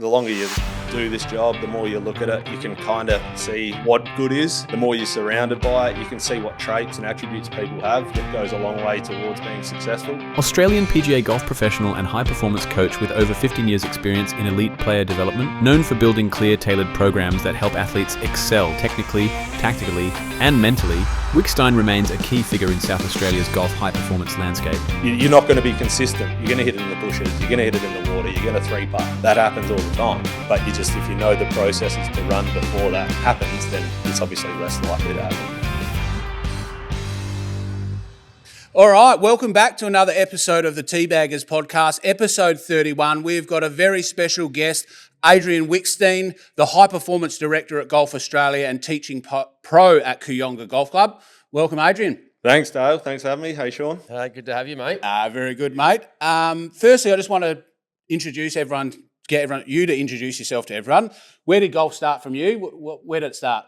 the longer you do this job, the more you look at it, you can kind of see what good is. The more you're surrounded by it, you can see what traits and attributes people have. That goes a long way towards being successful. Australian PGA golf professional and high-performance coach with over 15 years' experience in elite player development, known for building clear, tailored programs that help athletes excel technically, tactically, and mentally, Wickstein remains a key figure in South Australia's golf high-performance landscape. You're not going to be consistent. You're going to hit it in the bushes. You're going to hit it in the water. You're going to three-putt. That happens all the time. But if you know the processes to run before that happens, then it's obviously less likely to happen. All right, welcome back to another episode of the Teabaggers podcast, episode 31. We've got a very special guest, Adrian Wickstein, the High Performance Director at Golf Australia and teaching pro at Kooyonga Golf Club. Welcome, Adrian. Thanks, Dale. Thanks for having me. Hey, Sean. Good to have you, mate. Very good, mate. Firstly, I just want to introduce everyone, you to introduce yourself to everyone. Where did golf start from you? Where did it start?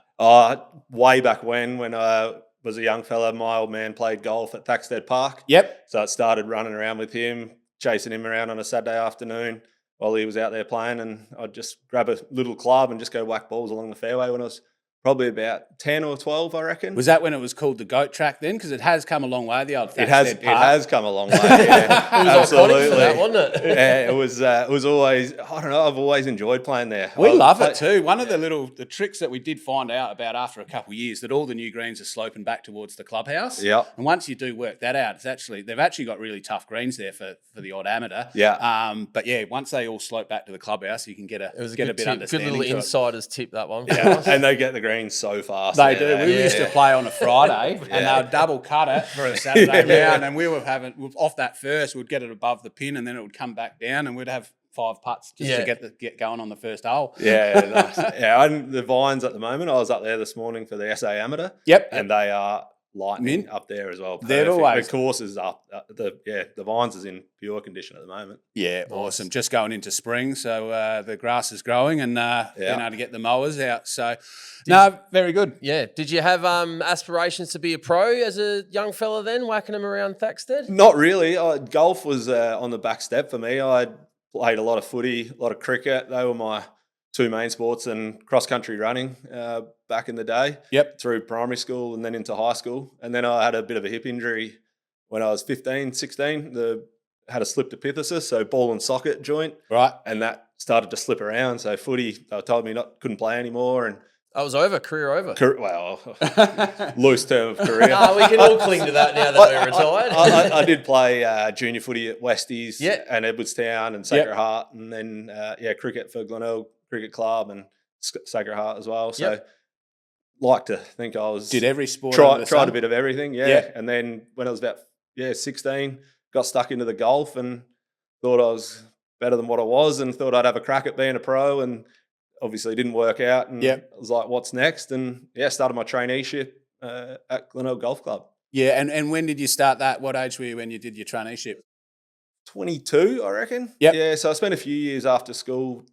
Way back when I was a young fella, my old man played golf at Thaxted Park. Yep. So I started running around with him, chasing him around on a Saturday afternoon while he was out there playing, and I'd just grab a little club and just go whack balls along the fairway when I was probably about 10 or 12, I reckon. Was that when it was called the Goat Track then? Because it has come a long way, the old Thaxted Park. It has come a long way, yeah. It was iconic for that, wasn't it? Yeah, it was always, I don't know, I've always enjoyed playing there. We love it too. One of the tricks that we did find out about after a couple of years, that all the new greens are sloping back towards the clubhouse. Yeah. And once you do work that out, they've actually got really tough greens there for the odd amateur. Yeah. But yeah, once they all slope back to the clubhouse, you can get a bit understanding. Good little insider's tip, that one. Yeah. And they get the greens so fast. They do. We used to play on a Friday and they'll double cut it for a Saturday round, and off that first, we'd get it above the pin and then it would come back down and we'd have 5 putts just to get going on the first hole. Yeah, nice. Yeah. And the Vines at the moment, I was up there this morning for the SA Amateur. Yep. And they are lightning up there as well. They're always. The course is up. The Vines is in pure condition at the moment. Yeah, awesome. Just going into spring, so the grass is growing and being able to get the mowers out. So, very good. Yeah. Did you have aspirations to be a pro as a young fella then, whacking them around Thaxted? Not really. Golf was on the back step for me. I played a lot of footy, a lot of cricket. They were my two main sports, and cross-country running back in the day. Yep. Through primary school and then into high school. And then I had a bit of a hip injury when I was 15, 16. Had a slipped epiphysis, so ball and socket joint. Right. And that started to slip around. So footy, they told me couldn't play anymore. And I was over, career over. Loose term of career. No, we can all cling to that now that we're retired. I did play junior footy at Westies and Edwardstown and Sacred Heart, and then cricket for Glenelg Cricket Club and Sacred Heart as well. So like to think I was did every sport. Tried a bit of everything, And then when I was about 16, got stuck into the golf and thought I was better than what I was, and thought I'd have a crack at being a pro, and obviously didn't work out. And I was like, what's next? And started my traineeship at Glenelg Golf Club. Yeah, and when did you start that? What age were you when you did your traineeship? 22, I reckon. Yep. Yeah, so I spent a few years after school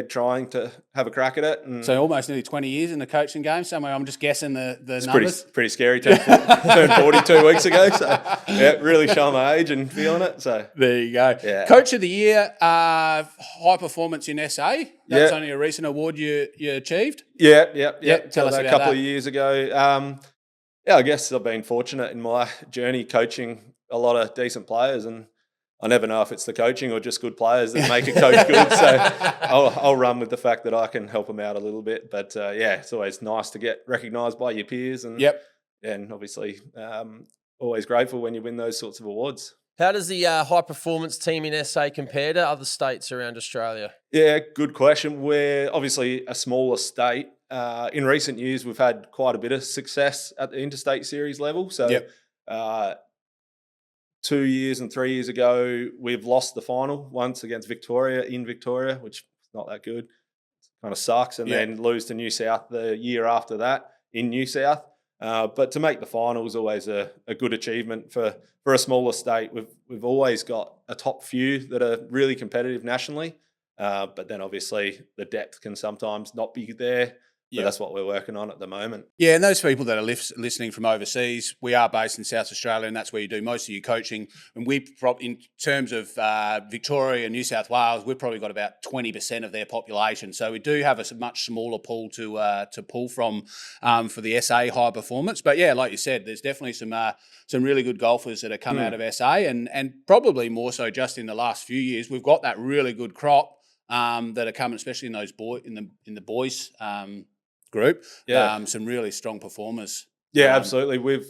trying to have a crack at it. And so almost nearly 20 years in the coaching game somewhere. I'm just guessing the numbers. Pretty scary. Turned 40 2 weeks ago. So, really showing my age and feeling it. So there you go. Yeah. Coach of the Year, high performance in SA. That's only a recent award you achieved. Yeah. Tell us about a couple that. of years ago. I guess I've been fortunate in my journey coaching a lot of decent players, and I never know if it's the coaching or just good players that make a coach good. So I'll run with the fact that I can help them out a little bit. But it's always nice to get recognised by your peers. And and obviously always grateful when you win those sorts of awards. How does the high performance team in SA compare to other states around Australia? Yeah, good question. We're obviously a smaller state. In recent years, we've had quite a bit of success at the interstate series level. So 2 years and 3 years ago, we've lost the final once against Victoria in Victoria, which is not that good. It kind of sucks. And then lose to New South the year after that in New South. But to make the final is always a good achievement for a smaller state. We've always got a top few that are really competitive nationally. But then obviously the depth can sometimes not be there But that's what we're working on at the moment. Yeah, and those people that are listening from overseas, we are based in South Australia, and that's where you do most of your coaching. And in terms of Victoria and New South Wales, we've probably got about 20% of their population. So we do have a much smaller pool to pull from for the SA high performance. But yeah, like you said, there's definitely some really good golfers that have come out of SA, and probably more so just in the last few years. We've got that really good crop that are coming, especially in those in the boys group. Some really strong performers. Yeah, absolutely. We've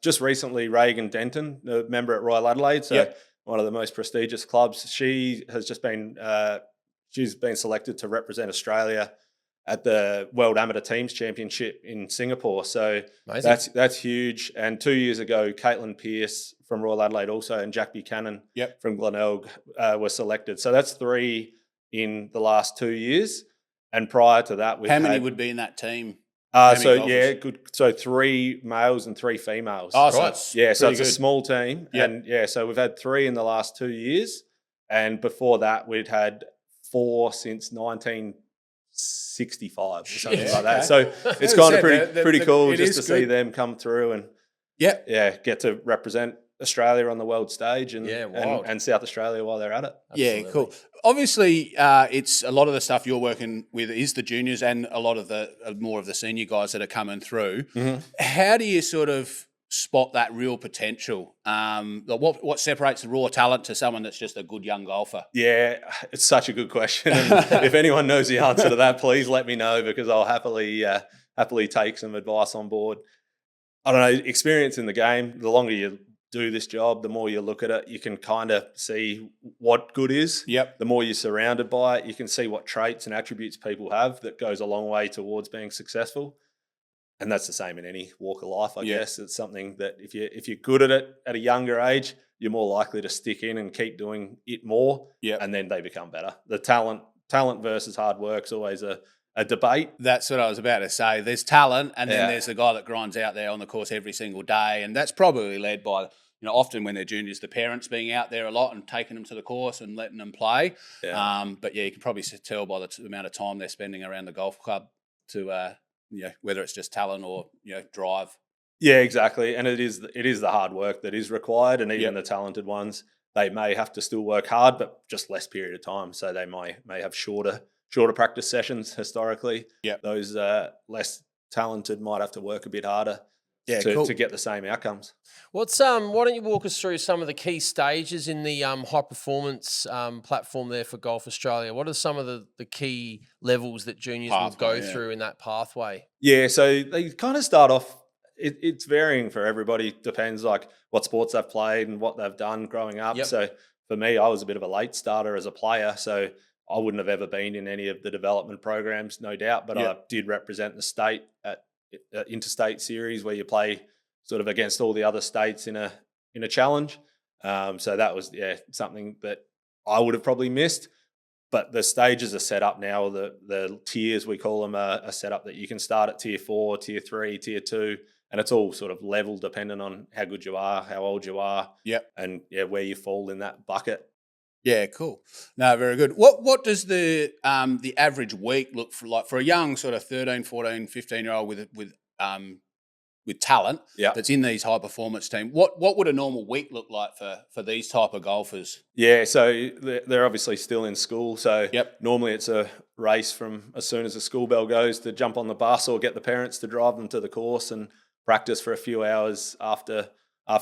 just recently, Reagan Denton, the member at Royal Adelaide, so one of the most prestigious clubs. She has just been she's been selected to represent Australia at the World Amateur Teams Championship in Singapore. So that's huge. And 2 years ago, Caitlin Pearce from Royal Adelaide also, and Jack Buchanan from Glenelg were selected. So that's 3 in the last 2 years. And prior to that, how many would be in that team? Good. So 3 males and 3 females. Oh, so right. So it's a small team. Yep. And so we've had 3 in the last 2 years. And before that, we'd had 4 since 1965 or something like that. So it's kind of pretty cool just to see them come through and get to represent Australia on the world stage and South Australia while they're at it. Absolutely. Yeah, cool. Obviously, it's a lot of the stuff you're working with is the juniors and a lot of the more of the senior guys that are coming through. Mm-hmm. How do you sort of spot that real potential? What separates the raw talent to someone that's just a good young golfer? Yeah, it's such a good question. And if anyone knows the answer to that, please let me know, because I'll happily take some advice on board. I don't know, experience in the game, the longer you do this job, the more you look at it, you can kind of see what good is. Yep. The more you're surrounded by it, you can see what traits and attributes people have that goes a long way towards being successful. And that's the same in any walk of life, I guess. It's something that if you're good at it at a younger age, you're more likely to stick in and keep doing it more. Yep. And then they become better. The talent versus hard work is always a debate. That's what I was about to say. There's talent, and then there's the guy that grinds out there on the course every single day, and that's probably led by, often when they're juniors, the parents being out there a lot and taking them to the course and letting them play. Yeah. But you can probably tell by the amount of time they're spending around the golf club to, whether it's just talent or drive. Yeah, exactly. And it is the hard work that is required, and even the talented ones, they may have to still work hard, but just less period of time. So they may have shorter practice sessions historically. Yeah. Those less talented might have to work a bit harder to get the same outcomes. Why don't you walk us through some of the key stages in the high performance platform there for Golf Australia? What are some of the key levels that juniors will go through in that pathway? Yeah, so they kind of start off, it's varying for everybody. Depends like what sports they've played and what they've done growing up. Yep. So for me, I was a bit of a late starter as a player, so I wouldn't have ever been in any of the development programs, no doubt, but I did represent the state at interstate series where you play sort of against all the other states in a challenge. So that was something that I would have probably missed. But the stages are set up now. The tiers, we call them, are set up that you can start at tier 4, tier 3, tier 2, and it's all sort of level dependent on how good you are, how old you are, and where you fall in that bucket. Yeah, cool. No, very good. What does the average week look like for a young sort of 13, 14, 15-year-old with talent that's in these high performance teams? What would a normal week look like for these type of golfers? Yeah, so they're obviously still in school. So normally it's a race from as soon as the school bell goes to jump on the bus or get the parents to drive them to the course and practice for a few hours after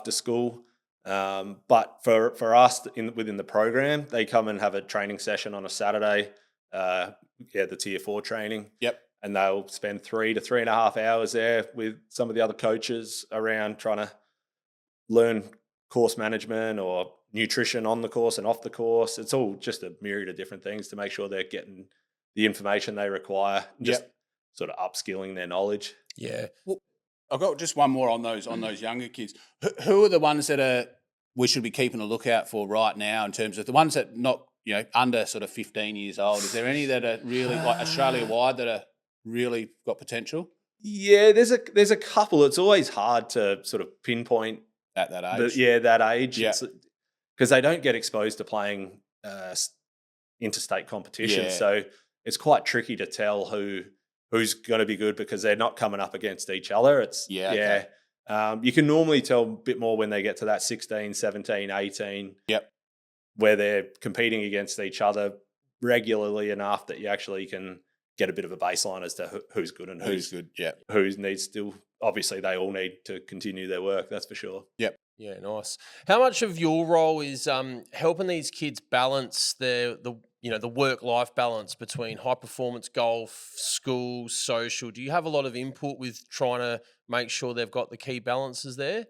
school. But for us within the program, they come and have a training session on a Saturday, the tier 4 training. Yep. And they'll spend 3 to 3.5 hours there with some of the other coaches around trying to learn course management or nutrition on the course and off the course. It's all just a myriad of different things to make sure they're getting the information they require, just sort of upskilling their knowledge. Yeah. Well, I've got just one more on those younger kids. Who are the ones that we should be keeping a lookout for right now in terms of the ones that not under sort of 15 years old? Is there any that are really like Australia wide that are really got potential? Yeah, there's a couple. It's always hard to sort of pinpoint at that age. That age. Yeah, because they don't get exposed to playing interstate competition, so it's quite tricky to tell who who's going to be good because they're not coming up against each other. It's okay. You can normally tell a bit more when they get to that 16, 17, 18. Yep. Where they're competing against each other regularly enough that you actually can get a bit of a baseline as to who's good and who's good. Yeah. Who needs still. Obviously, they all need to continue their work. That's for sure. Yep. Yeah, nice. How much of your role is helping these kids balance the work-life balance between high performance golf, school, social? Do you have a lot of input with trying to make sure they've got the key balances there?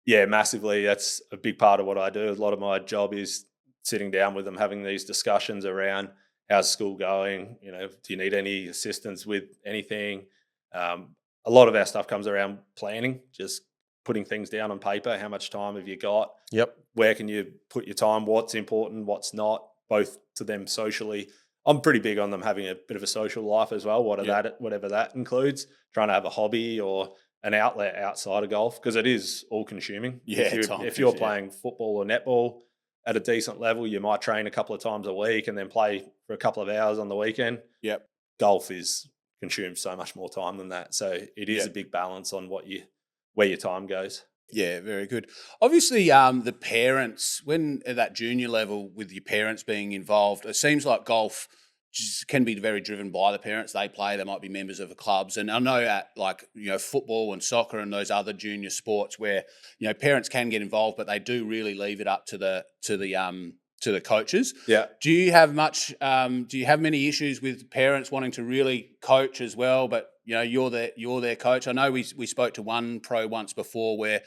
Yeah, massively. That's a big part of what I do. A lot of my job is sitting down with them, having these discussions around how's school going. Do you need any assistance with anything? A lot of our stuff comes around planning, just putting things down on paper. How much time have you got? Yep. Where can you put your time? What's important? What's not? Both to them socially. I'm pretty big on them having a bit of a social life as well. Whatever that includes. Trying to have a hobby or an outlet outside of golf, because it is all consuming. Yeah, if you're playing football or netball at a decent level, you might train a couple of times a week and then play for a couple of hours on the weekend. Yep. Golf consumes so much more time than that. So it is a big balance on where your time goes. Yeah, very good. Obviously, the parents, when at that junior level with your parents being involved, it seems like golf just can be very driven by the parents. They play, they might be members of the clubs. And I know at football and soccer and those other junior sports where, parents can get involved, but they do really leave it up to the coaches. Yeah. Do you have many issues with parents wanting to really coach as well, but you're their coach? I know we spoke to one pro once before where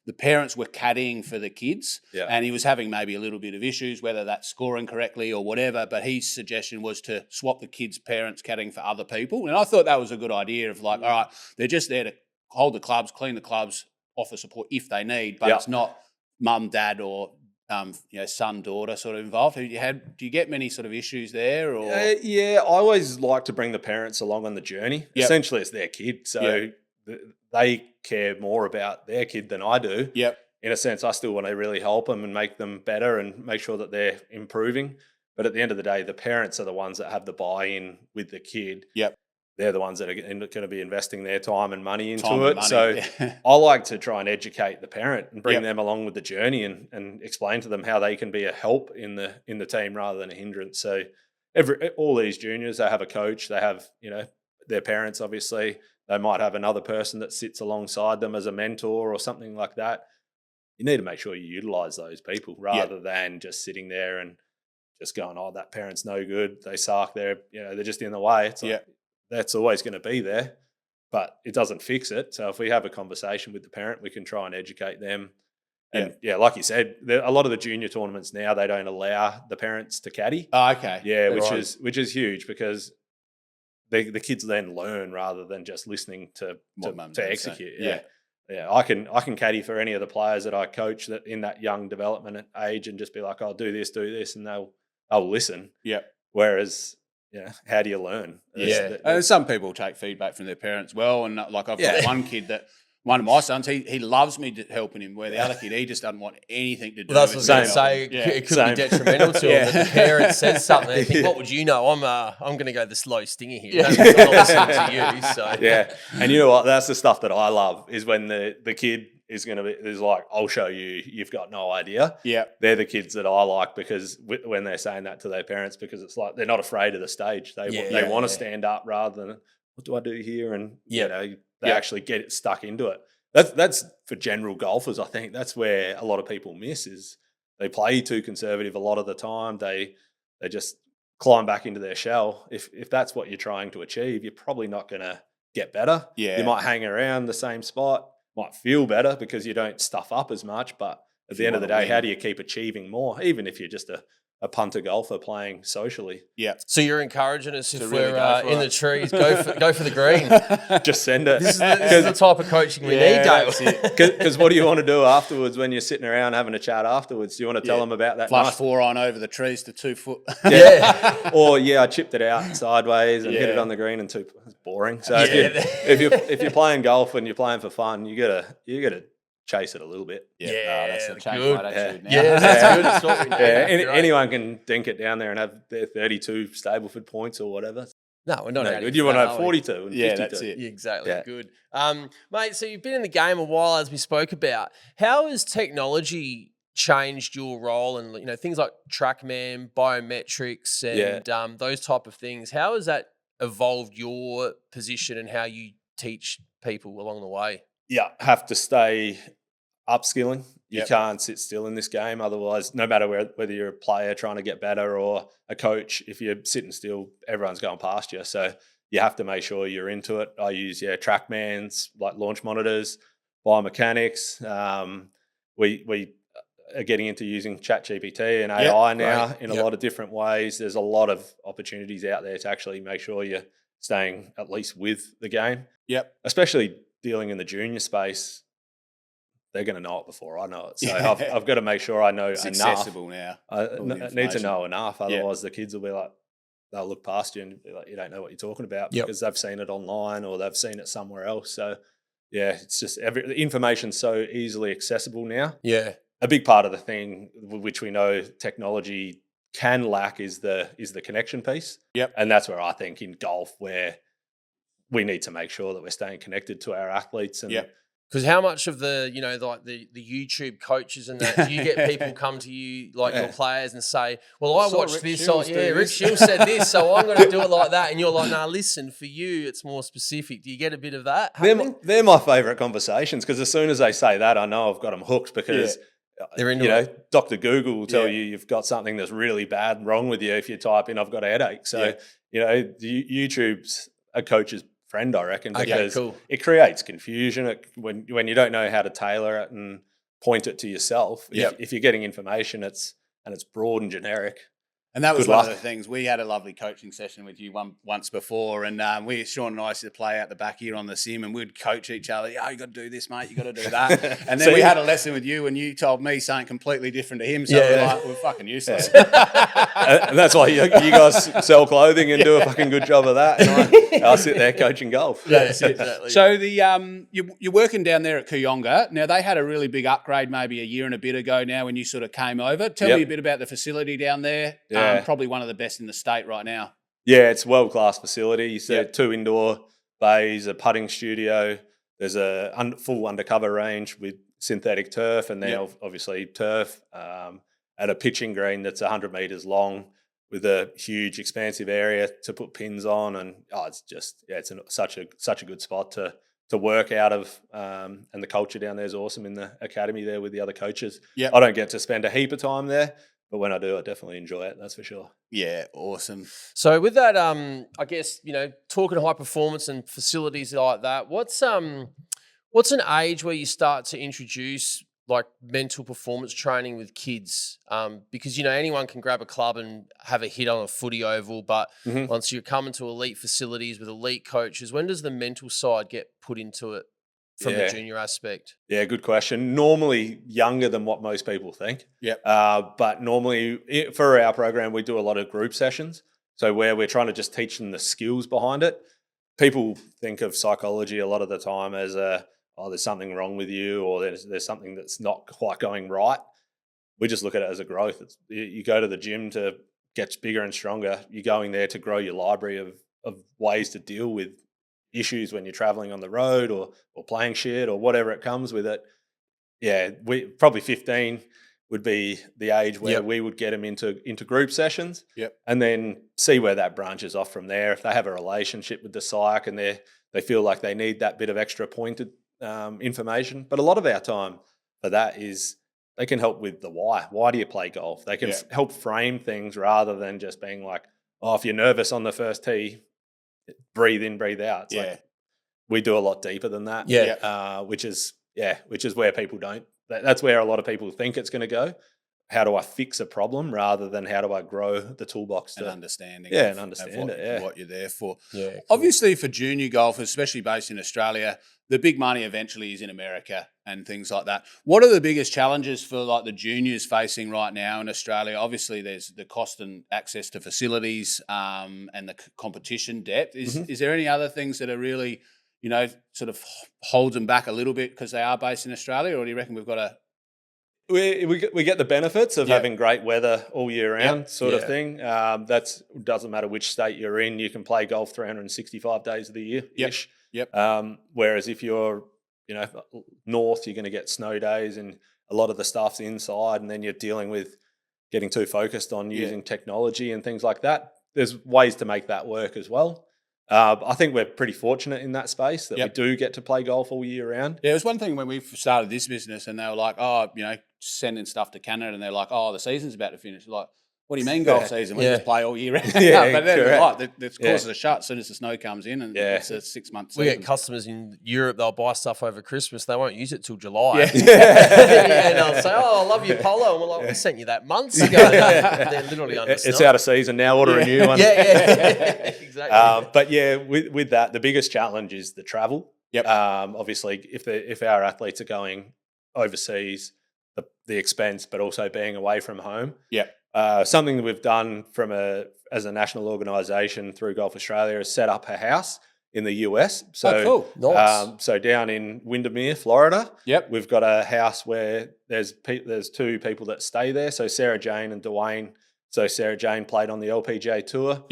the parents were caddying for the kids, and he was having maybe a little bit of issues, whether that's scoring correctly or whatever, but his suggestion was to swap the kids' parents caddying for other people. And I thought that was a good idea of all right, they're just there to hold the clubs, clean the clubs, offer support if they need, but it's not mum, dad or son, daughter sort of involved. Do you get many sort of issues there? Or I always like to bring the parents along on the journey. Yep. Essentially, it's their kid, so they care more about their kid than I do. Yep. In a sense, I still want to really help them and make them better and make sure that they're improving. But at the end of the day, the parents are the ones that have the buy-in with the kid. Yep. They're the ones that are going to be investing their time and money into it. So yeah. I like to try and educate the parent and bring them along with the journey and explain to them how they can be a help in the team rather than a hindrance. So all these juniors, they have a coach, they have, their parents, obviously. They might have another person that sits alongside them as a mentor or something like that. You need to make sure you utilize those people rather than just sitting there and just going, oh, that parent's no good. They suck. They're just in the way. It's like, that's always going to be there, but it doesn't fix it. So if we have a conversation with the parent, we can try and educate them. And like you said, a lot of the junior tournaments now, they don't allow the parents to caddy. Oh, okay. Yeah, which is huge because the kids then learn rather than just listening to execute. Yeah. I can caddy for any of the players that I coach that in that young development age and just be like, I'll do this, and they'll listen. Yeah. Whereas, how do you learn? And some people take feedback from their parents well, and I've got one kid that. One of my sons, he loves me helping him, where the other kid, he just doesn't want anything to do with it. That's what I was going to say. It could be detrimental to him. That the parent says something. They think, what would you know? I'm going to go the slow stinger here. I'm not listening to you. So. Yeah. And you know what? That's the stuff that I love is when the kid is like, I'll show you, you've got no idea. Yeah. They're the kids that I like because when they're saying that to their parents, because it's like they're not afraid of the stage. They want to stand up rather than, what do I do here? And, they actually get it stuck into it. That's for general golfers, I think. That's where a lot of people miss is they play too conservative a lot of the time. They just climb back into their shell. If that's what you're trying to achieve, you're probably not going to get better. Yeah. You might hang around the same spot, might feel better because you don't stuff up as much, but at the end of the day, how do you keep achieving more, even if you're just a punter golfer playing socially? Yeah. So you're encouraging us if really we're in the trees, go for the green. Just send it. This is the type of coaching we need, Dale. Because what do you want to do afterwards when you're sitting around having a chat afterwards? Do you want to tell them about that? Flush 4 on over the trees to 2 foot. Or I chipped it out sideways and hit it on the green and 2. It's boring. So if you're playing golf and you're playing for fun, you gotta chase it a little bit. That's a change my attitude now. That's good. It's what we need. Anyone can dink it down there and have their 32 Stableford points or whatever. No, we're not No out good. here You for want to that, have are we? 42 and 52. that's it. Yeah, exactly. Yeah. Good. Mate, so you've been in the game a while, as we spoke about. How has technology changed your role and, things like TrackMan, biometrics and those type of things? How has that evolved your position and how you teach people along the way? Yeah, have to stay upskilling. You Yep. can't sit still in this game. Otherwise, no matter whether you're a player trying to get better or a coach, if you're sitting still, everyone's going past you. So you have to make sure you're into it. I use TrackMans, like launch monitors, biomechanics. We are getting into using ChatGPT and AI now in a lot of different ways. There's a lot of opportunities out there to actually make sure you're staying at least with the game. Yep. Especially dealing in the junior space. They're going to know it before I know it. So I've got to make sure I know It's enough. accessible now. I need to information. know enough. Otherwise, the kids will be like, they'll look past you and be like, you don't know what you're talking about because they've seen it online or they've seen it somewhere else. So, it's just the information's so easily accessible now. Yeah. A big part of the thing which we know technology can lack is the connection piece. Yep. And that's where I think in golf where we need to make sure that we're staying connected to our athletes and Because how much of the, like the YouTube coaches and that, do you get people come to you, like your players, and say, well, I watched Rick this. Shields Rick Shields said this, so I'm going to do it like that. And you're like, nah, listen, for you, it's more specific. Do you get a bit of that happening? They're my favourite conversations because as soon as they say that, I know I've got them hooked because they're into it. Dr. Google will tell you you've got something that's really bad wrong with you if you type in, I've got a headache. So, YouTube's a coach's friend, I reckon, because it creates confusion when you don't know how to tailor it and point it to yourself. If you're getting information, it's broad and generic. And that was one of the things. We had a lovely coaching session with you once before, and Sean and I used to play out the back here on the sim, and we'd coach each other. You got to do this, mate. You got to do that. And then we had a lesson with you, and you told me something completely different to him. So we're fucking useless. And that's why you guys sell clothing and do a fucking good job of that. And I'll sit there coaching golf. Exactly. So you're working down there at Kooyonga. Now they had a really big upgrade maybe a year and a bit ago. Now when you sort of came over, tell me a bit about the facility down there. Probably one of the best in the state right now. Yeah, it's a world-class facility. So 2 indoor bays, a putting studio. There's a full undercover range with synthetic turf and then obviously turf at a pitching green that's 100 metres long with a huge expansive area to put pins on. And it's just, it's such a good spot to work out of. And the culture down there is awesome in the academy there with the other coaches. Yep. I don't get to spend a heap of time there, but when I do, I definitely enjoy it. That's for sure. Yeah, awesome. So with that, I guess, talking high performance and facilities like that, what's an age where you start to introduce like mental performance training with kids? Because, anyone can grab a club and have a hit on a footy oval, but once you're coming to elite facilities with elite coaches, when does the mental side get put into it? From the junior aspect? Yeah, good question. Normally younger than what most people think. Yep. But normally for our program, we do a lot of group sessions. So where we're trying to just teach them the skills behind it. People think of psychology a lot of the time as there's something wrong with you or there's something that's not quite going right. We just look at it as a growth. You go to the gym to get bigger and stronger. You're going there to grow your library of ways to deal with issues when you're traveling on the road or playing shit or whatever it comes with it. Yeah, we probably 15 would be the age where we would get them into group sessions and then see where that branches off from there. If they have a relationship with the psych and they feel like they need that bit of extra pointed information. But a lot of our time for that is they can help with the why. Why do you play golf? They can help frame things rather than just being like, if you're nervous on the first tee, breathe in, breathe out. It's like we do a lot deeper than that. Which is where people don't. That's where a lot of people think it's going to go. How do I fix a problem rather than how do I grow the toolbox to understanding? And understand what you're there for. Yeah, cool. Obviously, for junior golfers, especially based in Australia, the big money eventually is in America and things like that. What are the biggest challenges for like the juniors facing right now in Australia? Obviously, there's the cost and access to facilities and the competition depth. Is there any other things that are really, sort of holds them back a little bit because they are based in Australia, or do you reckon we've got We get the benefits of having great weather all year round, sort of thing. That's doesn't matter which state you're in. You can play golf 365 days of the year ish. Whereas if you're north, you're going to get snow days, and a lot of the stuff's inside, and then you're dealing with getting too focused on using technology and things like that. There's ways to make that work as well. I think we're pretty fortunate in that space that we do get to play golf all year round. Yeah, it was one thing when we started this business and they were like, sending stuff to Canada, and they're like, the season's about to finish. Like, what do you mean golf season? We just play all year round. But then the course is shut as soon as the sno comes in, and it's a 6 month season. We get customers in Europe, they'll buy stuff over Christmas, they won't use it till July. Yeah. And they'll say, I love your polo. And we're like, we sent you that months ago. They're literally under It's out of season now, order a new one. Exactly. But with that, the biggest challenge is the travel. Obviously, if our athletes are going overseas, the expense, but also being away from home. Something that we've done as a national organisation through Golf Australia is set up a house in the US. So, cool. Nice. So down in Windermere, Florida, we've got a house where there's two people that stay there. So Sarah Jane and Dwayne. So Sarah Jane played on the LPGA Tour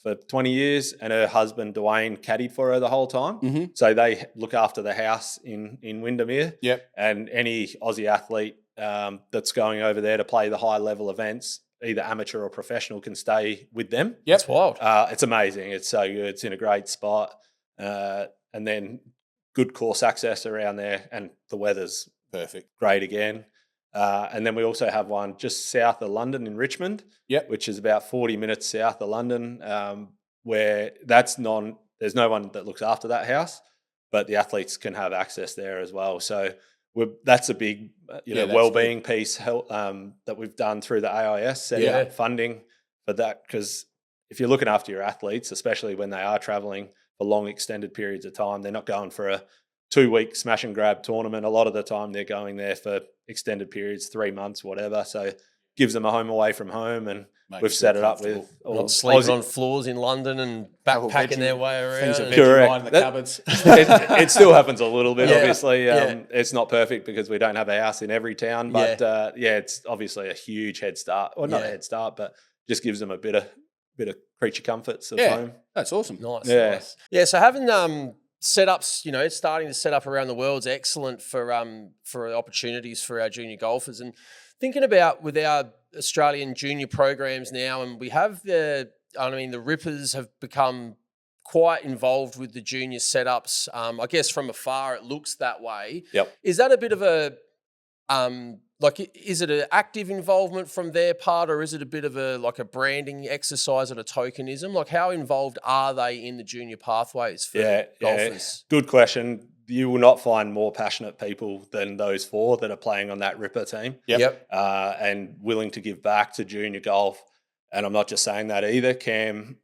for 20 years, and her husband Dwayne caddied for her the whole time. So they look after the house in Windermere. And any Aussie athlete that's going over there to play the high level events, either amateur or professional, can stay with them. It's wild. It's amazing. It's so good. It's in a great spot. And then good course access around there, and the weather's perfect. Great again. And then we also have one just south of London in Richmond, which is about 40 minutes south of London, where there's no one that looks after that house, but the athletes can have access there as well. So that's a big well-being piece that we've done through the AIS, setting up funding for that, because if you're looking after your athletes, especially when they are traveling for long extended periods of time, they're not going for a 2-week smash and grab tournament. A lot of the time they're going there for extended periods, 3 months, whatever. So gives them a home away from home, and we've set it up with not sleeping on floors in London and backpacking their way around. Things are correct. In the cupboards. It still happens a little bit, obviously. It's not perfect because we don't have a house in every town, but it's obviously a huge head start. Well, not a head start, but just gives them a bit of creature comforts of home. That's awesome. Nice. Yeah, so having setups, starting to set up around the world is excellent for opportunities for our junior golfers. And thinking about with our Australian junior programs now, and we have the Rippers have become quite involved with the junior setups. I guess from afar it looks that way. Is that a bit of a is it an active involvement from their part, or is it a bit of a branding exercise and a tokenism? Like, how involved are they in the junior pathways for golfers? Good question. You will not find more passionate people than those four that are playing on that Ripper team. And willing to give back to junior golf. And I'm not just saying that either. Cam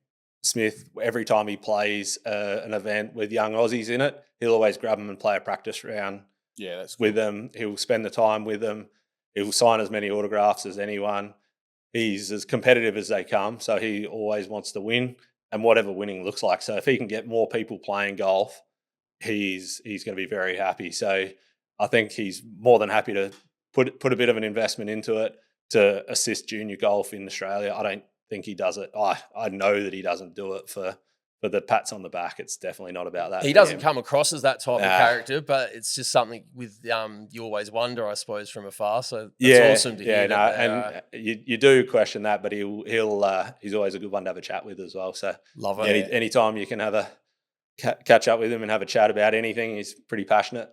Smith, every time he plays an event with young Aussies in it, he'll always grab them and play a practice round with them. He'll spend the time with them. He'll sign as many autographs as anyone. He's as competitive as they come, so he always wants to win, and whatever winning looks like. So if he can get more people playing golf, he's going to be very happy. So I think he's more than happy to put a bit of an investment into it to assist junior golf in Australia. I don't think he does it. I know that he doesn't do it for the pats on the back. It's definitely not about that. He doesn't come across as that type of character, but it's just something with you always wonder, I suppose, from afar. So it's awesome to hear. And you do question that, but he's always a good one to have a chat with as well. So love it. Anytime you can have a catch up with him and have a chat about anything, he's pretty passionate.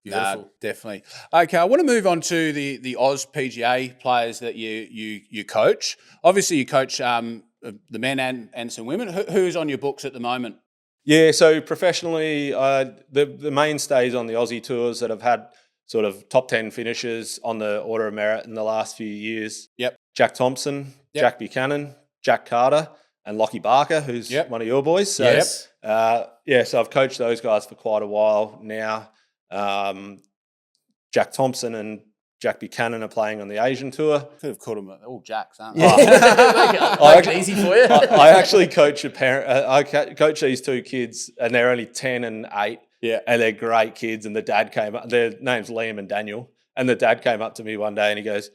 Beautiful. Definitely. Okay, I want to move on to the Oz PGA players that you coach. Obviously, you coach the men and some women. Who's on your books at the moment? Yeah, so professionally, the mainstays on the Aussie tours that have had sort of top 10 finishes on the Order of Merit in the last few years. Jack Thompson, Jack Buchanan, Jack Carter, and Lockie Barker, who's one of your boys. So, so I've coached those guys for quite a while now. Jack Thompson and Jack Buchanan are playing on the Asian tour. Could have called them all Jacks, aren't they? Make it easy for you. I actually coach I coach these two kids, and they're only 10 and 8. And they're great kids. And the dad came up. Their name's Liam and Daniel. And the dad came up to me one day and he goes,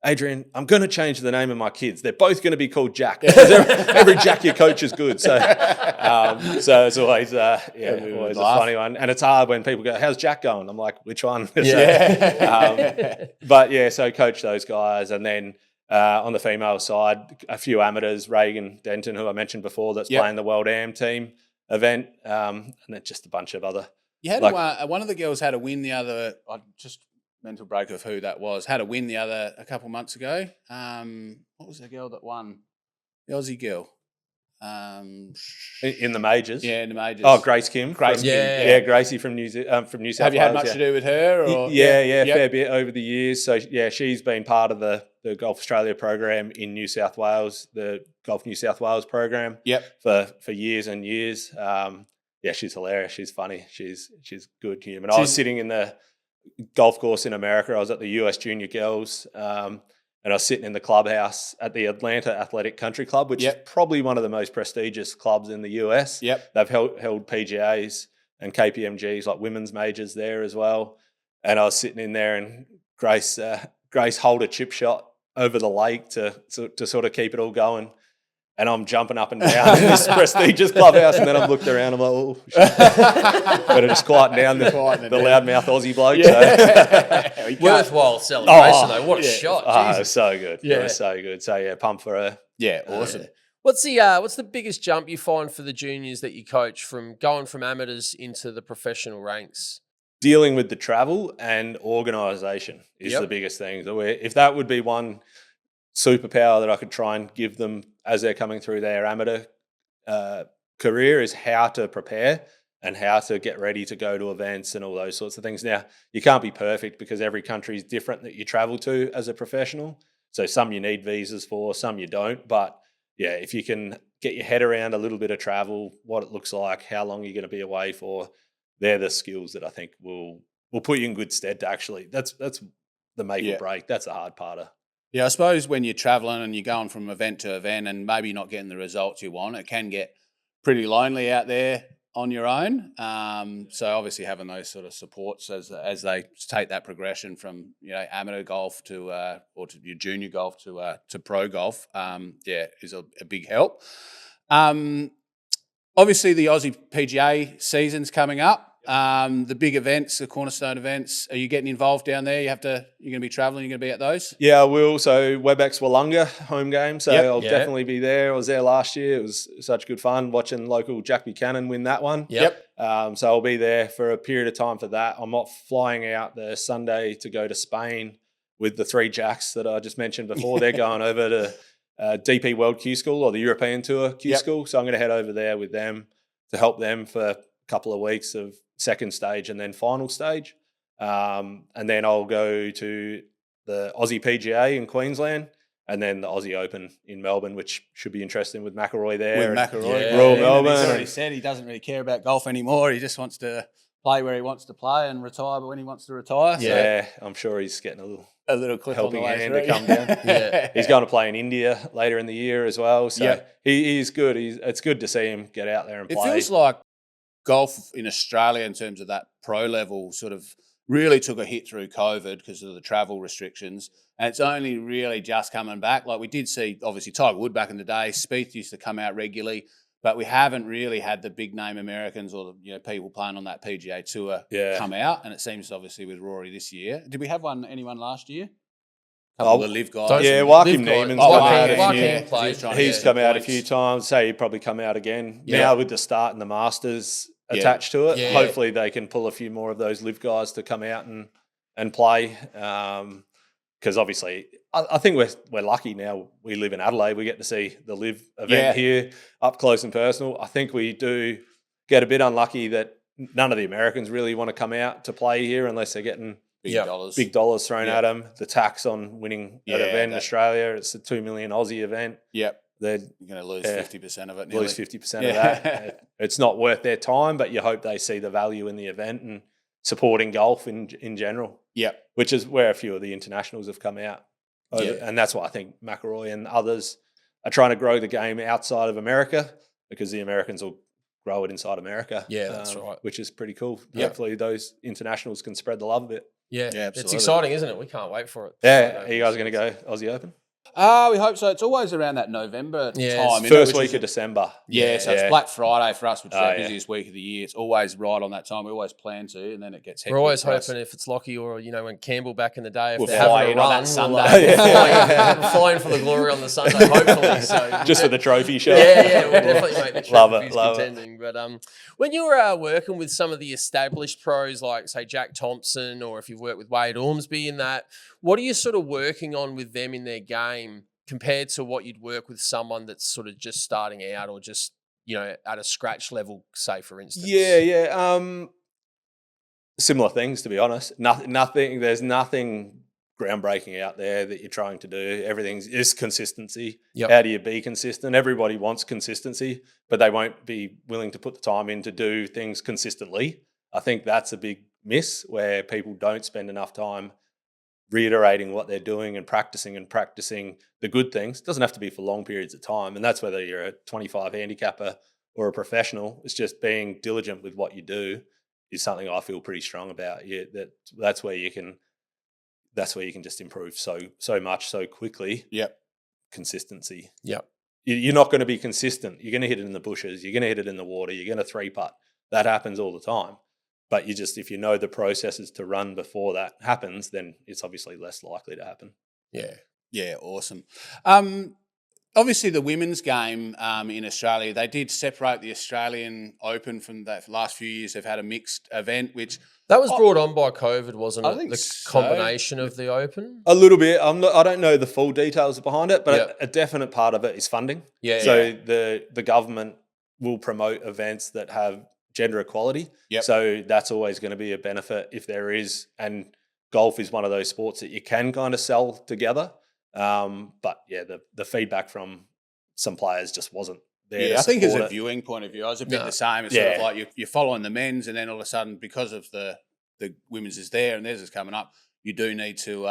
Adrian, I'm going to change the name of my kids. They're both going to be called Jack. Because every Jack you coach is good. So it's always, always a funny one. And it's hard when people go, how's Jack going? I'm like, which one? So coach those guys. And then on the female side, a few amateurs, Reagan Denton, who I mentioned before, that's playing the World Am team event. And then just a bunch of other. You had one of the girls had a win the other, mental break of who that was, had a win a couple months ago. What was the girl that won? The Aussie girl. In the majors? Yeah, in the majors. Oh, Grace Kim. Yeah, Gracie from New South Wales. Have you had much to do with her? Or? Fair bit over the years. So, she's been part of the Golf Australia program in New South Wales, the Golf New South Wales program for years and years. She's hilarious. She's funny. She's good human. I was sitting in the golf course in America. I was at the US Junior Girls, and I was sitting in the clubhouse at the Atlanta Athletic Country Club, which is probably one of the most prestigious clubs in the US. They've held PGAs and KPMGs, like women's majors there as well. And I was sitting in there, and Grace holed a chip shot over the lake to sort of keep it all going. And I'm jumping up and down in this prestigious clubhouse, and then I'm looking around. I'm like, oh, better just quieten down the loudmouth Aussie bloke. So. Worthwhile celebration, though. What a shot! It was so good. It was so good. So pumped for her. Yeah, awesome. What's the biggest jump you find for the juniors that you coach from going from amateurs into the professional ranks? Dealing with the travel and organisation is the biggest thing. If that would be one superpower that I could try and give them as they're coming through their amateur career, is how to prepare and how to get ready to go to events and all those sorts of things. Now, you can't be perfect because every country is different that you travel to as a professional. So some you need visas for, some you don't. But if you can get your head around a little bit of travel, what it looks like, how long you're going to be away for, they're the skills that I think will put you in good stead to actually, that's the make or break. That's the hard part of. Yeah, I suppose when you're travelling and you're going from event to event and maybe not getting the results you want, it can get pretty lonely out there on your own. So obviously having those sort of supports as they take that progression from amateur golf to your junior golf to pro golf, is a big help. Obviously the Aussie PGA season's coming up. The big events, the cornerstone events, are you getting involved down there? You're going to be travelling, you're going to be at those? Yeah, I will. So WebEx Wollonga home game. So I'll definitely be there. I was there last year. It was such good fun watching local Jack Buchanan win that one. So I'll be there for a period of time for that. I'm not flying out the Sunday to go to Spain with the three Jacks that I just mentioned before. They're going over to DP World Q School or the European Tour Q School. So I'm going to head over there with them to help them for a couple of weeks of second stage and then final stage. And then I'll go to the Aussie PGA in Queensland and then the Aussie Open in Melbourne, which should be interesting with McIlroy there. With McIlroy. Royal Melbourne. He's already said he doesn't really care about golf anymore. He just wants to play where he wants to play and retire when he wants to retire. So I'm sure he's getting a little clip helping on the way hand through. to come down. He's going to play in India later in the year as well. So he's good. It's good to see him get out there and play. It feels like golf in Australia in terms of that pro level sort of really took a hit through COVID because of the travel restrictions. And it's only really just coming back. Like we did see, obviously, Tiger Woods back in the day. Spieth used to come out regularly. But we haven't really had the big name Americans or people playing on that PGA Tour come out. And it seems obviously with Rory this year. Did we have anyone last year? A couple of the live guys. Yeah, Joachim Niemann's come out a few. He's come out a few times. Say he'd probably come out again. Now with the start and the Masters attached to it, hopefully they can pull a few more of those live guys to come out and play. Because obviously, I think we're lucky now. We live in Adelaide. We get to see the live event here up close and personal. I think we do get a bit unlucky that none of the Americans really want to come out to play here unless they're getting big dollars thrown at them. The tax on winning an event in Australia, it's a 2 million Aussie event. They're going to lose 50% of it. Nearly. Lose 50% of that. It's not worth their time, but you hope they see the value in the event and supporting golf in general. Which is where a few of the internationals have come out. And that's why I think McIlroy and others are trying to grow the game outside of America because the Americans will grow it inside America. Yeah, that's right. Which is pretty cool. Hopefully those internationals can spread the love a bit. Yeah, absolutely. It's exciting, isn't it? We can't wait for it. Yeah, are you guys going to go Aussie Open? We hope so. It's always around that November Yeah, time. First week of December. Yeah, so it's Black Friday for us, which is our yeah. busiest week of the year. It's always right on that time. We always plan to, and then it gets hectic. We're always for us. hoping if it's Lockie or, when Campbell back in the day, if We'll they're fly having in a on run, that Sunday. we'll fly in for the glory on the Sunday, hopefully. So Just for the trophy shot. Yeah, we'll definitely make the trip Love if it, he's love contending. But when you were working with some of the established pros, like, say, Jack Thompson, or if you've worked with Wade Ormsby in that, what are you sort of working on with them in their game compared to what you'd work with someone that's sort of just starting out or just, at a scratch level, say, for instance? Yeah. Similar things, to be honest. Nothing. There's nothing groundbreaking out there that you're trying to do. Everything is consistency. Yep. How do you be consistent? Everybody wants consistency, but they won't be willing to put the time in to do things consistently. I think that's a big miss where people don't spend enough time reiterating what they're doing and practicing the good things. It doesn't have to be for long periods of time. And that's whether you're a 25 handicapper or a professional. It's just being diligent with what you do is something I feel pretty strong about. Yeah, that's where you can just improve so much so quickly. Yep. Consistency. Yep. You're not going to be consistent. You're going to hit it in the bushes. You're going to hit it in the water. You're going to 3-putt. That happens all the time. But if you know the processes to run before that happens, then it's obviously less likely to happen. Yeah. Yeah, awesome. Obviously, the women's game in Australia, they did separate the Australian Open from that. For the last few years, they've had a mixed event, which... That was brought on by COVID, wasn't it? I think the so. combination of the Open? A little bit. I don't know the full details behind it, but a definite part of it is funding. Yeah. So the government will promote events that have gender equality. Yep. So that's always going to be a benefit if there is. And golf is one of those sports that you can kind of sell together. But yeah, the feedback from some players just wasn't there. Yeah, I think as a viewing point of view, I was a bit the same. It's sort of like you're following the men's, and then all of a sudden, because of the women's is there and theirs is coming up, you do need to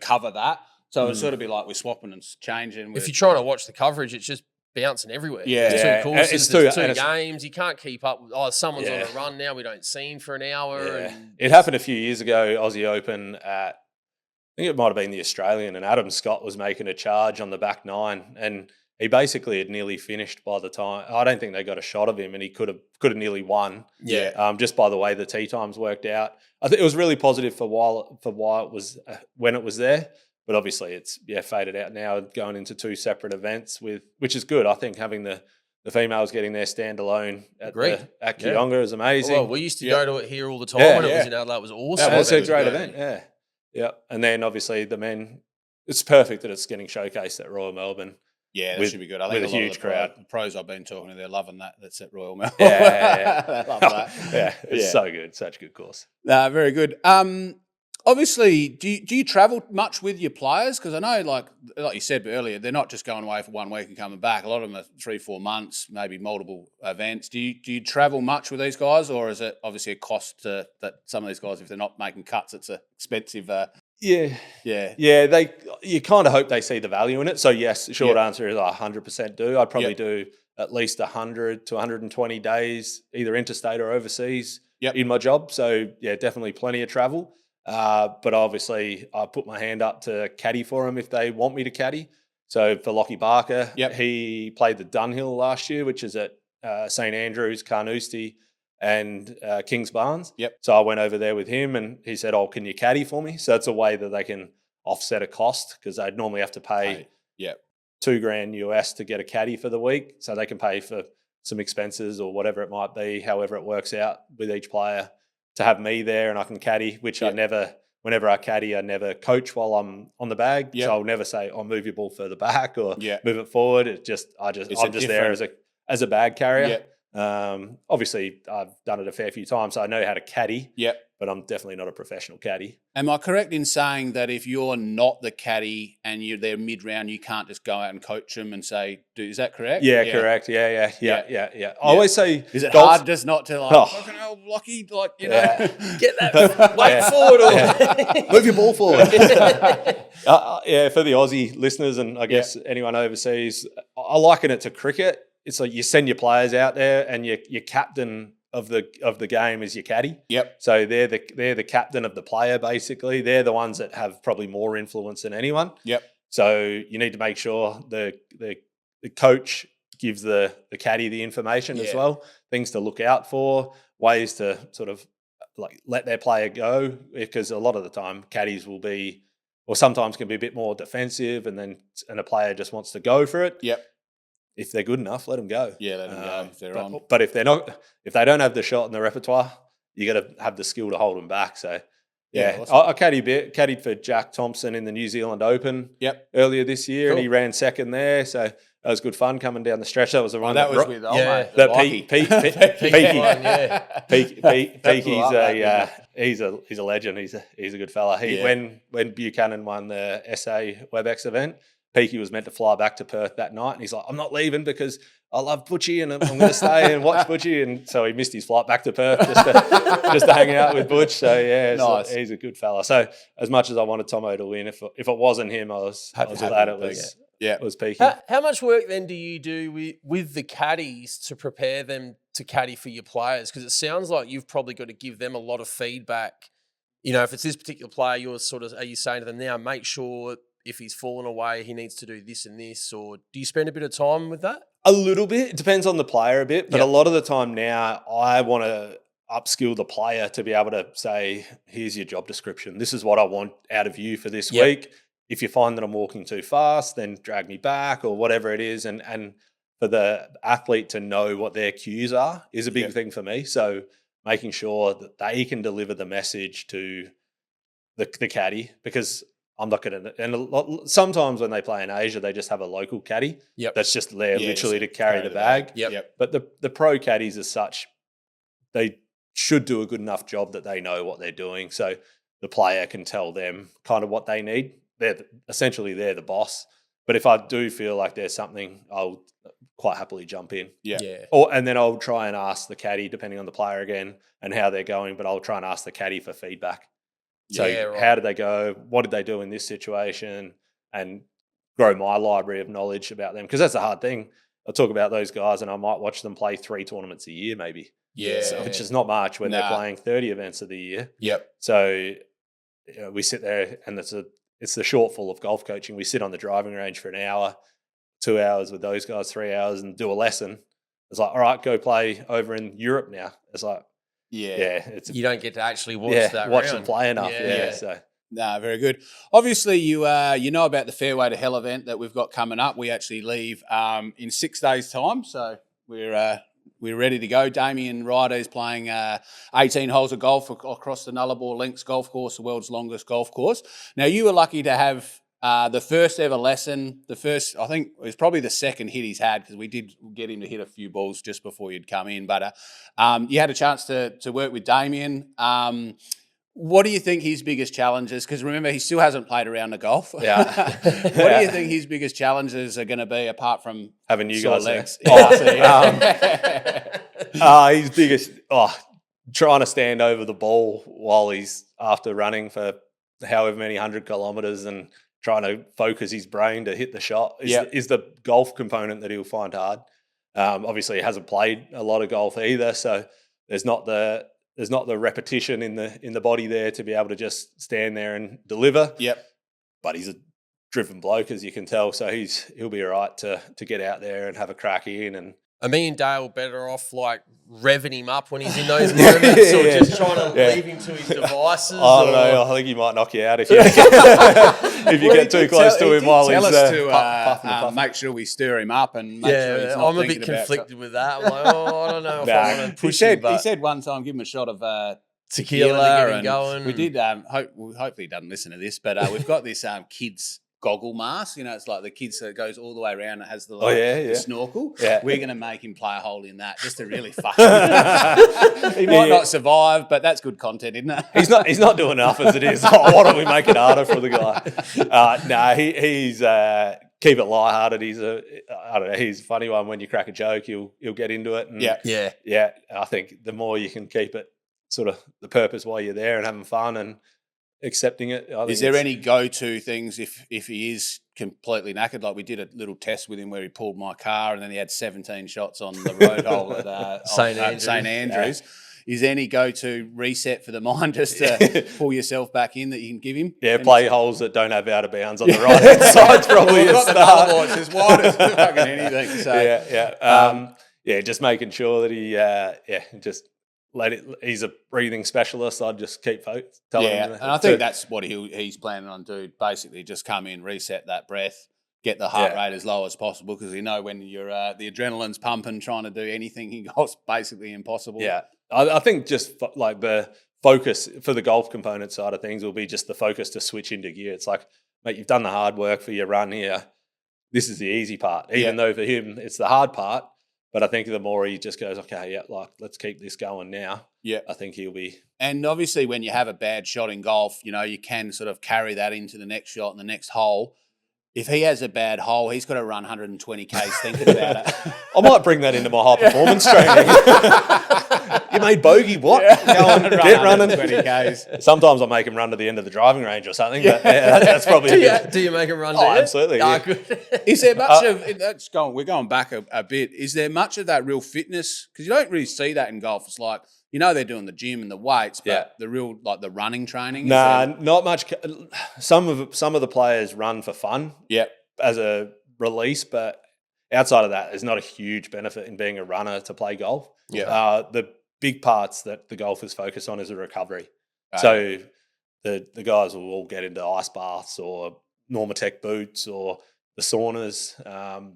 cover that. So it's sort of be like we're swapping and changing. If you're trying to watch the coverage, it's just bouncing everywhere. Yeah. There's 2 courses, It's there's two- 2 games. You can't keep up with, someone's on a run now, we don't see him for an hour. Yeah. And It happened a few years ago, Aussie Open at, I think it might have been the Australian, and Adam Scott was making a charge on the back 9, and he basically had nearly finished by the time. I don't think they got a shot of him, and he could have nearly won. Yeah. Just by the way the tee times worked out. I think it was really positive for why it was when it was there, but obviously it's faded out now, going into 2 separate events which is good. I think having the females getting their standalone at Kooyonga is amazing. Well, we used to go to it here all the time when it was in Adelaide. It was awesome. That's a great event. Yeah. And then obviously the men, it's perfect that it's getting showcased at Royal Melbourne. Yeah, that should be good. I think with a huge crowd. The pros I've been talking to, they're loving that. That's at Royal Melbourne. Yeah. They love that. It's so good. Such a good course. Very good. Obviously, do you travel much with your players? Because I know, like you said earlier, they're not just going away for 1 week and coming back. A lot of them are 3-4 months, maybe multiple events. Do you travel much with these guys, or is it obviously a cost that some of these guys, if they're not making cuts, it's an expensive? Yeah. You kind of hope they see the value in it. So yes, the short answer is I 100% do. I'd probably do at least 100 to 120 days, either interstate or overseas, in my job. So yeah, definitely plenty of travel. But obviously, I put my hand up to caddy for them if they want me to caddy. So for Lockie Barker, he played the Dunhill last year, which is at St Andrews, Carnoustie, and Kings Barnes. So I went over there with him, and he said, "Oh, can you caddy for me?" So it's a way that they can offset a cost, because they'd normally have to pay $2,000 US to get a caddy for the week, so they can pay for some expenses or whatever it might be, however it works out with each player, to have me there and I can caddy, which I never, whenever I caddy, I never coach while I'm on the bag. So I'll never say, "Oh, move your ball further back" or move it forward. I'm just there as a bag carrier. Obviously I've done it a fair few times, so I know how to caddy. But I'm definitely not a professional caddy. Am I correct in saying that if you're not the caddy and you're there mid-round, you can't just go out and coach them and say, is that correct? Yeah, correct. Yeah. I always say, is it hard just not to fucking hell, Lockie, get that weight forward or move your ball forward. For the Aussie listeners and I guess anyone overseas, I liken it to cricket. It's like you send your players out there and your captain of the game is your caddy. Yep. So they're the captain of the player, basically. They're the ones that have probably more influence than anyone. Yep. So you need to make sure the coach gives the caddy the information as well, things to look out for, ways to sort of like let their player go, because a lot of the time caddies will be, or sometimes can be a bit more defensive, and a player just wants to go for it. Yep. If they're good enough, let them go. Yeah, let them go if they're on. But if they're not, if they don't have the shot in the repertoire, you got to have the skill to hold them back. So awesome. I caddied for Jack Thompson in the New Zealand Open earlier this year, and he ran second there. So that was good fun coming down the stretch. That was the one that was with Peaky. He's a legend. He's a good fella. When Buchanan won the SA WebEx event, Peaky was meant to fly back to Perth that night, and he's like, I'm not leaving because I love Butchie and I'm going to stay and watch Butchie. And so he missed his flight back to Perth just to hang out with Butch. So, nice. He's a good fella. So as much as I wanted Tomo to win, if it wasn't him, I was glad it was Peaky. How much work then do you do with the caddies to prepare them to caddy for your players? Because it sounds like you've probably got to give them a lot of feedback. You know, if it's this particular player, are you saying to them now, make sure if he's fallen away, he needs to do this and this, or do you spend a bit of time with that? A little bit. It depends on the player a bit, but a lot of the time now I want to upskill the player to be able to say, here's your job description. This is what I want out of you for this week. If you find that I'm walking too fast, then drag me back or whatever it is. And for the athlete to know what their cues are is a big thing for me. So making sure that they can deliver the message to the caddy, because I'm not going to, and sometimes when they play in Asia, they just have a local caddy that's just there literally to carry the bag. But the pro caddies as such, they should do a good enough job that they know what they're doing. So the player can tell them kind of what they need. They're the boss. But if I do feel like there's something, I'll quite happily jump in. And then I'll try and ask the caddy, depending on the player again and how they're going, but I'll try and ask the caddy for feedback. So how did they go? What did they do in this situation? And grow my library of knowledge about them. Because that's the hard thing. I talk about those guys and I might watch them play 3 tournaments a year maybe. Which is not much when they're playing 30 events of the year. So we sit there and it's the shortfall of golf coaching. We sit on the driving range for an hour, 2 hours with those guys, 3 hours, and do a lesson. It's like, all right, go play over in Europe now. It's like, you don't get to actually watch them play enough. Very good. Obviously, you know about the Fairway to Hell event that we've got coming up. We actually leave in 6 days' time, so we're ready to go. Damien Ryder is playing 18 holes of golf across the Nullarbor Links golf course, the world's longest golf course. Now, you were lucky to have the first ever lesson. I think it was probably the second hit he's had, because we did get him to hit a few balls just before you'd come in. But you had a chance to work with Damien. What do you think his biggest challenges? Because remember, he still hasn't played a round of golf. What do you think his biggest challenges are going to be, apart from having you guys legs? His biggest trying to stand over the ball while he's after running for however many 100 kilometres and trying to focus his brain to hit the shot is the golf component that he'll find hard. Obviously, he hasn't played a lot of golf either, so there's not the repetition in the body there to be able to just stand there and deliver. But he's a driven bloke, as you can tell, so he'll be all right to get out there and have a crack in. And me and Dale better off like revving him up when he's in those moments, or just trying to leave him to his devices. I don't know. I think he might knock you out if you get too close to him while he's puffing. Make sure we stir him up and make sure he's not I'm a bit conflicted with that. I'm like, I don't know if I want to push him. He said one time, give him a shot of tequila to get him going. We did. Hopefully he doesn't listen to this, but we've got this kids goggle mask, it's like the kids that goes all the way around. It has the the snorkel. We're going to make him play a hole in that just to really fuck him. He might not survive, but that's good content, isn't it? He's not doing enough as it is. Why don't we make it harder for the guy? He's keep it lighthearted. He's he's a funny one. When you crack a joke, he'll get into it. And I think the more you can keep it sort of the purpose while you're there and having fun, and accepting it. I think Is there any go-to things if he is completely knackered? Like we did a little test with him where he pulled my car and then he had 17 shots on the road hole at St. Andrews. Is there any go-to reset for the mind just to pull yourself back in that you can give him? Yeah, play holes that don't have out of bounds on the right hand side's probably a start. It's as wide as fucking anything. So. Just making sure that he, just let it. He's a breathing specialist. I'd just keep telling him. And I think that's what he's planning on doing. Basically, just come in, reset that breath, get the heart rate as low as possible because you know when you're the adrenaline's pumping, trying to do anything in golf's basically impossible. Yeah, I think just like the focus for the golf component side of things will be just the focus to switch into gear. It's like, mate, you've done the hard work for your run here. This is the easy part, even though for him it's the hard part. But I think the more he just goes, okay, let's keep this going now. Yeah, I think he'll be. And obviously, when you have a bad shot in golf, you know you can sort of carry that into the next shot and the next hole. If he has a bad hole, he's got to run 120 Ks thinking about it. I might bring that into my high performance training. You made bogey, what? Yeah. Go on, get running. 20 Ks. Sometimes I make him run to the end of the driving range or something. But that's probably. Do you make him run? Absolutely. Good. Is there much of that's going? We're going back a bit. Is there much of that real fitness? Because you don't really see that in golf. It's like. You know they're doing the gym and the weights, but the real like the running training. Not much. Some of the players run for fun, as a release, but outside of that, there's not a huge benefit in being a runner to play golf. The big parts that the golfers focus on is the recovery. So the guys will all get into ice baths or Normatec boots or the saunas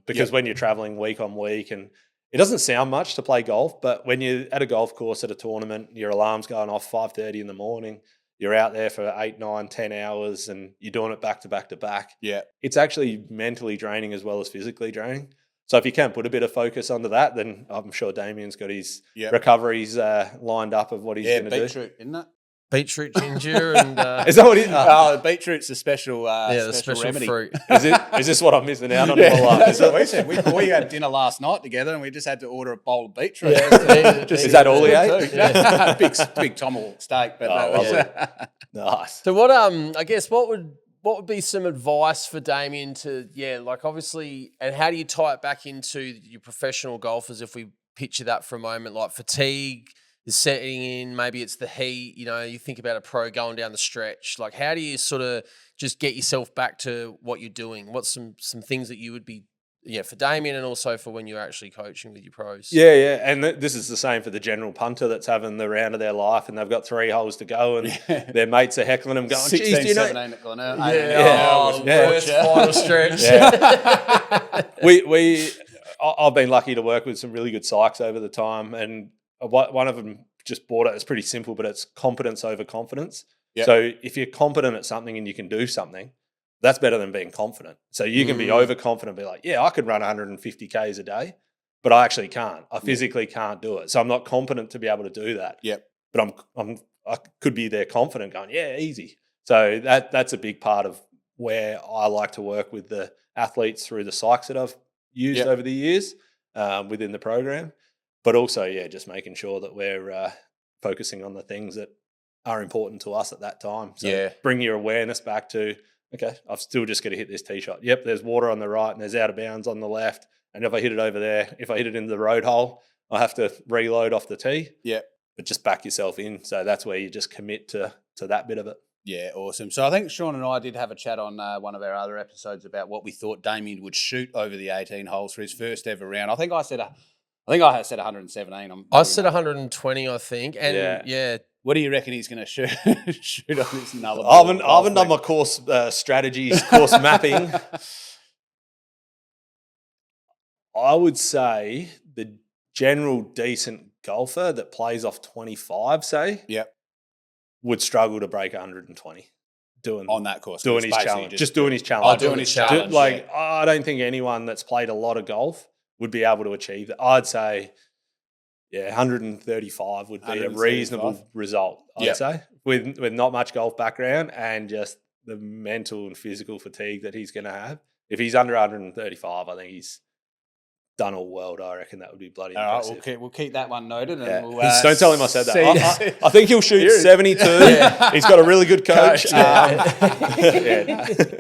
because when you're traveling week on week and it doesn't sound much to play golf, but when you're at a golf course at a tournament, your alarm's going off 5:30 in the morning, you're out there for 8, 9, 10 hours and you're doing it back to back to back. Yeah. It's actually mentally draining as well as physically draining. So if you can put a bit of focus onto that, then I'm sure Damien's got his recoveries lined up of what he's going to do. Beetroot, isn't it? Beetroot ginger and is that what it is? Beetroot's a special the special remedy. fruit. Is this what I'm missing out on in my life? That's what we said. We had dinner last night together and we just had to order a bowl of beetroot. Is that all he ate? Yeah. big tomahawk steak, but nice. So what I guess what would be some advice for Damien to obviously, and how do you tie it back into your professional golfers if we picture that for a moment, like fatigue is setting in, maybe it's the heat, you think about a pro going down the stretch. Like how do you sort of just get yourself back to what you're doing? What's some things that you would be, for Damien and also for when you're actually coaching with your pros? Yeah. And this is the same for the general punter that's having the round of their life and they've got 3 holes to go and their mates are heckling them going, 16, geez, 17 at Glenelg. First final stretch. I've been lucky to work with some really good psychs over the time and one of them just bought it. It's pretty simple, but it's competence over confidence. Yep. So if you're competent at something and you can do something, that's better than being confident. So you can be overconfident, be like, I could run 150 Ks a day, but I actually can't. I physically can't do it. So I'm not competent to be able to do that. Yep. But I could be there confident going, easy. So that's a big part of where I like to work with the athletes through the psychs that I've used over the years within the program. But also, just making sure that we're focusing on the things that are important to us at that time. So bring your awareness back to, okay, I've still just got to hit this tee shot. Yep, there's water on the right and there's out of bounds on the left. And if I hit it over there, if I hit it in the road hole, I have to reload off the tee. Yeah. But just back yourself in. So that's where you just commit to that bit of it. Yeah, awesome. So I think Sean and I did have a chat on one of our other episodes about what we thought Damien would shoot over the 18 holes for his first ever round. I think I said 117. I said 120, I think. And what do you reckon he's going to shoot on this Nullarbor? I haven't done my course strategies, course mapping. I would say the general decent golfer that plays off 25, say, would struggle to break 120. On that course. Doing his challenge. Just doing his challenge. Doing his challenge. I don't think anyone that's played a lot of golf would be able to achieve that. I'd say, 135 would be a reasonable result, I'd say, with not much golf background and just the mental and physical fatigue that he's going to have. If he's under 135, I think he's done all world, I reckon that would be bloody All right, impressive. we'll keep that one noted. And Yeah. we'll, Don't tell him I said that. see- I think he'll shoot 72. He's got a really good coach.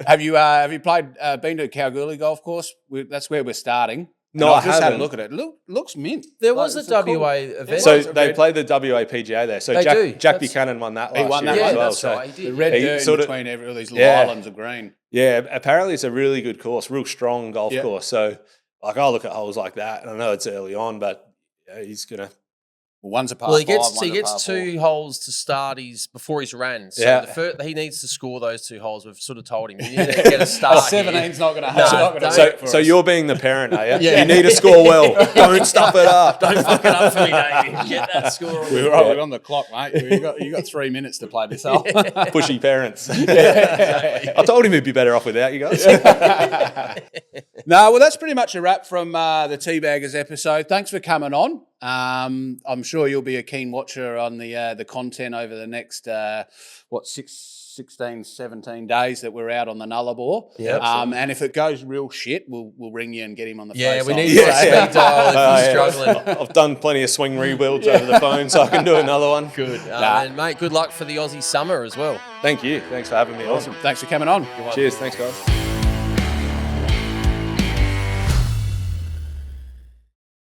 Have you played? Been to Kalgoorlie Golf Course? That's where we're starting. No, And I I've just had a haven't. look at it. Looks mint. There was Like, a it's cool- WA event. So they play the WA PGA there. So They do. Jack That's- Buchanan won that He last won year that as one. well. that's So right. He The did. red He dirt sort in of- between all these little Yeah. islands of green. yeah, apparently it's a really good course, real strong golf Yeah. course. So like I look at holes like that, and I know it's early on, but he's gonna. Well, one's a par Well, he five, gets one's a par two holes to start before he's ran. So Yeah. the first, he needs to score those 2 holes. We've sort of told him. You need to get a start. four. 17's not going to No, happen. don't. So you're being the parent, are you? Yeah. You need to score well. Don't stuff it up. Don't fuck it up for me, Damien. Get that score. We were on the clock, mate. You got 3 minutes to play this hole. Pushy parents. I told him he'd be better off without you guys. No, well, that's pretty much a wrap from the Teabaggers episode. Thanks for coming on. I'm sure you'll be a keen watcher on the content over the next 16, 17 days that we're out on the Nullarbor. Yep. And if it goes real shit, we'll ring you and get him on the Yeah, face we off. need you on speed dial if you're struggling. I've done plenty of swing rebuilds over the phone, so I can do another one. Good. Nah. And, mate, good luck for the Aussie summer as well. Thank you. Thanks for having me. Awesome. Thanks for coming on. Cheers. Thanks, guys.